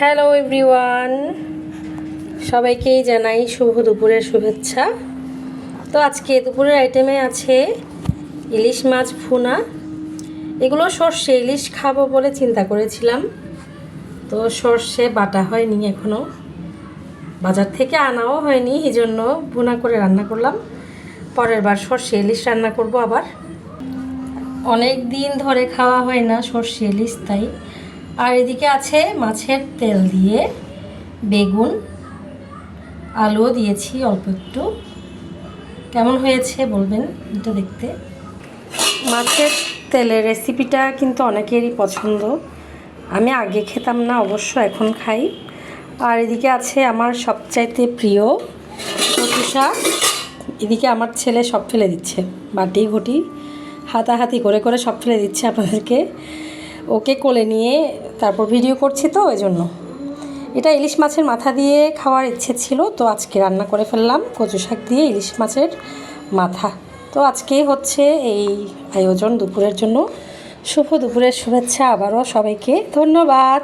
Hello everyone, সবাইকেই জানাই শুভ দুপুরের শুভেচ্ছা। তো আজকে দুপুরের আইটেমে আছে ইলিশ মাছ ভুনা। এগুলো সর্ষে ইলিশ খাবো বলে চিন্তা করেছিলাম, তো সর্ষে বাটা হয়নি, এখনও বাজার থেকে আনাও হয়নি, এই জন্য ভুনা করে রান্না করলাম। পরের বার সর্ষে ইলিশ রান্না করব আবার। অনেক দিন ধরে খাওয়া হয় না সর্ষে ইলিশ, তাই। আর এদিকে আছে মাছের তেল দিয়ে বেগুন, আলুও দিয়েছি অল্প একটু। কেমন হয়েছে বলবেন এটা দেখতে। মাছের তেলের রেসিপিটা কিন্তু অনেকেরই পছন্দ। আমি আগে খেতাম না অবশ্য, এখন খাই। আর এদিকে আছে আমার সবচাইতে প্রিয় কচু শাক। এদিকে আমার ছেলে সব ফেলে দিচ্ছে, বাটি ঘটি হাতাহাতি করে করে সব ফেলে দিচ্ছে আপনাদেরকে। ওকে কোলে নিয়ে তারপর ভিডিও করছি, তো ওই জন্য। এটা ইলিশ মাছের মাথা দিয়ে খাওয়ার ইচ্ছে ছিল, তো আজকে রান্না করে ফেললাম কচু শাক দিয়ে ইলিশ মাছের মাথা। তো আজকে হচ্ছে এই আয়োজন দুপুরের জন্য। শুভ দুপুরের শুভেচ্ছা আবারও সবাইকে, ধন্যবাদ।